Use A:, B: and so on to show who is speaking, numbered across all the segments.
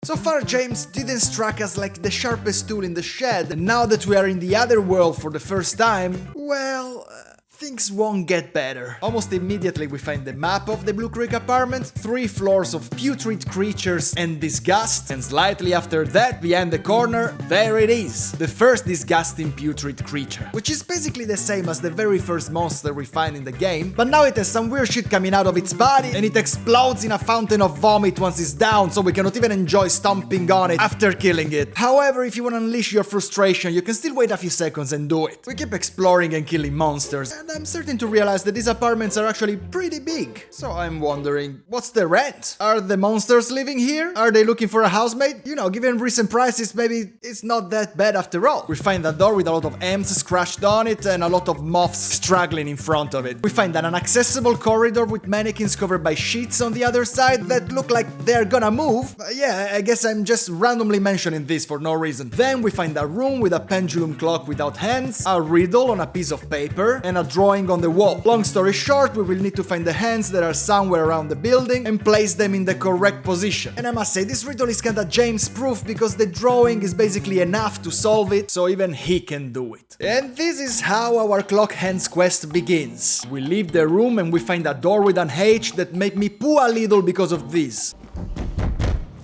A: So far, James didn't strike us like the sharpest tool in the shed, and now that we are in the other world for the first time, well, things won't get better. Almost immediately we find the map of the Blue Creek apartment, 3 floors of putrid creatures and disgust, and slightly after that, behind the corner, there it is, the first disgusting putrid creature, which is basically the same as the very first monster we find in the game, but now it has some weird shit coming out of its body, and it explodes in a fountain of vomit once it's down, so we cannot even enjoy stomping on it after killing it. However, if you want to unleash your frustration, you can still wait a few seconds and do it. We keep exploring and killing monsters, and I'm certain to realize that these apartments are actually pretty big. So I'm wondering, what's the rent? Are the monsters living here? Are they looking for a housemate? You know, given recent prices, maybe it's not that bad after all. We find a door with a lot of M's scratched on it and a lot of moths struggling in front of it. We find an inaccessible corridor with mannequins covered by sheets on the other side that look like they're gonna move. Yeah, I guess I'm just randomly mentioning this for no reason. Then we find a room with a pendulum clock without hands, a riddle on a piece of paper, and a drawing on the wall. Long story short, we will need to find the hands that are somewhere around the building and place them in the correct position. And I must say, this riddle is kinda James proof because the drawing is basically enough to solve it, so even he can do it. And this is how our clock hands quest begins. We leave the room and we find a door with an H that make me poo a little because of this.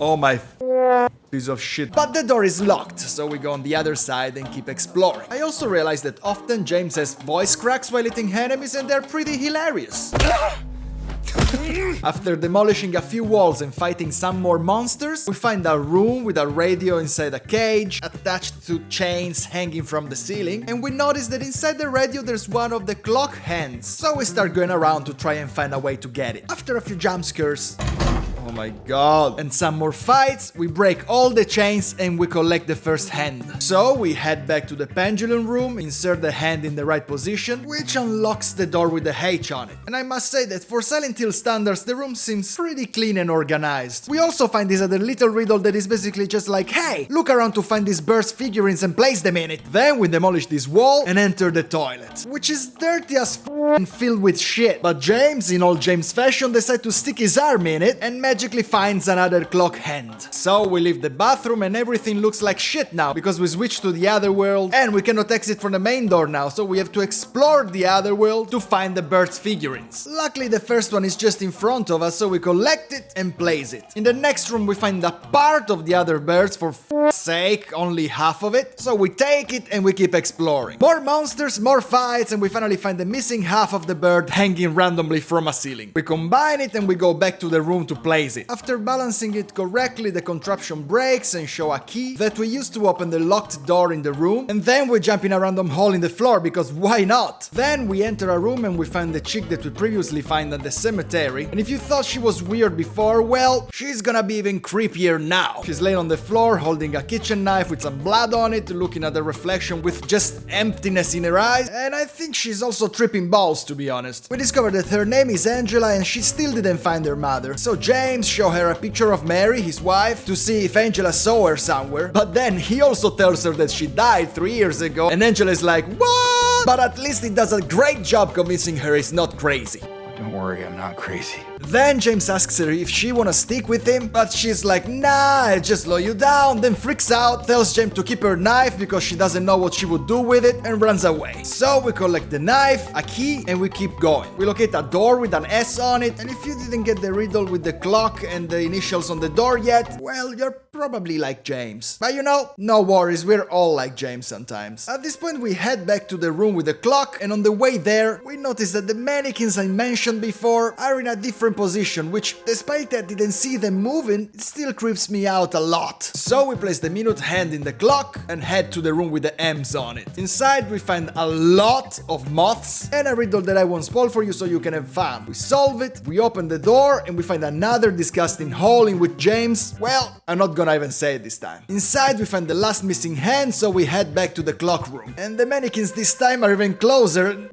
A: Oh my piece of shit. But the door is locked, so we go on the other side and keep exploring. I also realized that often James has voice cracks while eating enemies and they're pretty hilarious. After demolishing a few walls and fighting some more monsters, we find a room with a radio inside a cage, attached to chains hanging from the ceiling, and we notice that inside the radio there's one of the clock hands. So we start going around to try and find a way to get it. After a few jump scares, oh my god, and some more fights, we break all the chains and we collect the first hand. So we head back to the pendulum room, insert the hand in the right position, which unlocks the door with the H on it. And I must say that for Silent Hill standards, the room seems pretty clean and organized. We also find this other little riddle that is basically just like, hey, look around to find these birds figurines and place them in it. Then we demolish this wall and enter the toilet, which is dirty as and filled with shit. But James, in old James fashion, decides to stick his arm in it and magically finds another clock hand. So we leave the bathroom and everything looks like shit now because we switch to the other world and we cannot exit from the main door now, so we have to explore the other world to find the birds figurines. Luckily the first one is just in front of us, so we collect it and place it. In the next room we find a part of the other birds, for f***'s sake, only half of it, so we take it and we keep exploring. More monsters, more fights, and we finally find the missing half of the bird hanging randomly from a ceiling. We combine it and we go back to the room to place it. After balancing it correctly, the contraption breaks and show a key that we use to open the locked door in the room, and then we jump in a random hole in the floor because why not? Then we enter a room and we find the chick that we previously find at the cemetery, and if you thought she was weird before, well, she's gonna be even creepier now. She's laying on the floor holding a kitchen knife with some blood on it, looking at the reflection with just emptiness in her eyes, and I think she's also tripping balls, to be honest. We discovered that her name is Angela and she still didn't find her mother, so James show her a picture of Mary, his wife, to see if Angela saw her somewhere, but then he also tells her that she died 3 years ago, and Angela is like, what? But at least he does a great job convincing her he's not crazy.
B: Don't worry, I'm not crazy.
A: Then James asks her if she wanna stick with him, but she's like, nah, I just slow you down, then freaks out, tells James to keep her knife because she doesn't know what she would do with it, and runs away. So we collect the knife, a key, and we keep going. We locate a door with an S on it, and if you didn't get the riddle with the clock and the initials on the door yet, well, you're probably like James. But you know, no worries, we're all like James sometimes. At this point we head back to the room with the clock, and on the way there, we notice that the mannequins I mentioned before are in a different position, which, despite I didn't see them moving, it still creeps me out a lot. So we place the minute hand in the clock and head to the room with the M's on it. Inside we find a lot of moths and a riddle that I won't spoil for you so you can have fun. We solve it, we open the door, and we find another disgusting hole in which James, well, I'm not gonna even say it this time. Inside we find the last missing hand, so we head back to the clock room. And the mannequins this time are even closer.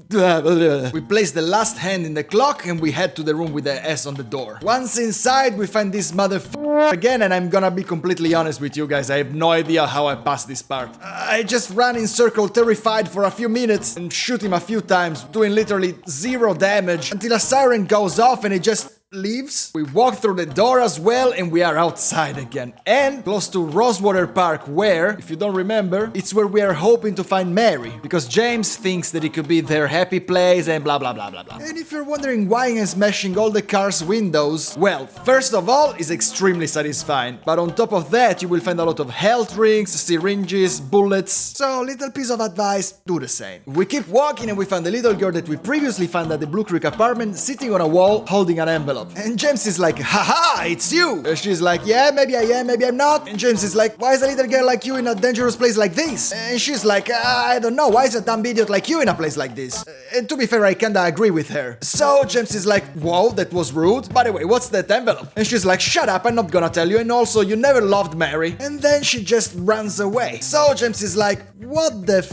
A: We place the last hand in the clock and we head to the room with the S on the door. Once inside, we find this motherfucker again, and I'm gonna be completely honest with you guys, I have no idea how I passed this part. I just ran in circle terrified for a few minutes and shoot him a few times, doing literally 0 damage until a siren goes off and it just leaves. We walk through the door as well, and we are outside again. And close to Rosewater Park, where, if you don't remember, it's where we are hoping to find Mary. Because James thinks that it could be their happy place and blah blah blah blah blah. And if you're wondering why I'm smashing all the car's windows, well, first of all, it's extremely satisfying. But on top of that, you will find a lot of health rings, syringes, bullets. So, little piece of advice, do the same. We keep walking and we find the little girl that we previously found at the Blue Creek apartment sitting on a wall holding an envelope. And James is like, haha, it's you! And she's like, yeah, maybe I am, maybe I'm not. And James is like, why is a little girl like you in a dangerous place like this? And she's like, I don't know, why is a dumb idiot like you in a place like this? And to be fair, I kinda agree with her. So James is like, whoa, that was rude. By the way, what's that envelope? And she's like, shut up, I'm not gonna tell you. And also, you never loved Mary. And then she just runs away. So James is like, what the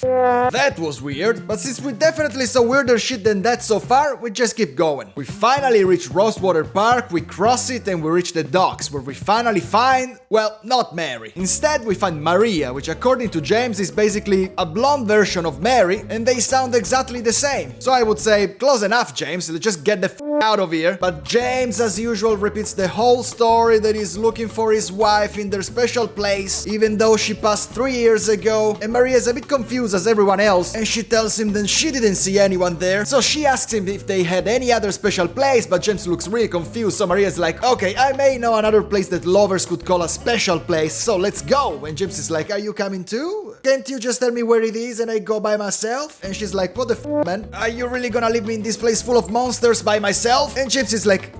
A: that was weird, but since we definitely saw weirder shit than that so far, we just keep going. We finally reach Rosewater Park, we cross it and we reach the docks, where we finally find, well, not Mary. Instead, we find Maria, which according to James is basically a blonde version of Mary, and they sound exactly the same. So I would say, close enough, James, let's just get the out of here. But James, as usual, repeats the whole story that he's looking for his wife in their special place, even though she passed 3 years ago, and Maria is a bit confused as everyone else, and she tells him that she didn't see anyone there. So she asks him if they had any other special place, but James looks really confused, so Maria's like, okay, I may know another place that lovers could call a special place, so let's go. And James is like, are you coming too? Can't you just tell me where it is and I go by myself? And she's like, what the man? Are you really gonna leave me in this place full of monsters by myself? And James is like,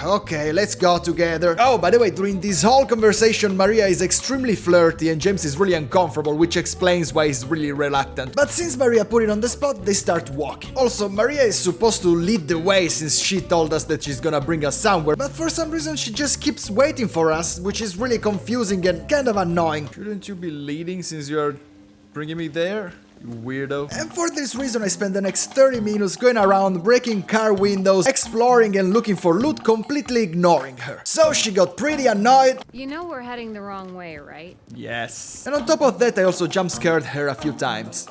A: okay, let's go together. Oh, by the way, during this whole conversation, Maria is extremely flirty and James is really uncomfortable, which explains why he's really reluctant. But since Maria put it on the spot, they start walking. Also, Maria is supposed to lead the way since she told us that she's gonna bring us somewhere, but for some reason she just keeps waiting for us, which is really confusing and kind of annoying. Shouldn't you be leading since you're bringing me there? Weirdo. And for this reason I spent the next 30 minutes going around, breaking car windows, exploring and looking for loot, completely ignoring her. So she got pretty annoyed.
C: You know we're heading the wrong way, right?
A: Yes. And on top of that I also jump scared her a few times.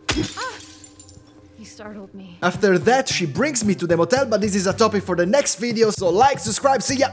C: You startled me.
A: After that she brings me to the motel, but this is a topic for the next video, so like, subscribe, see ya!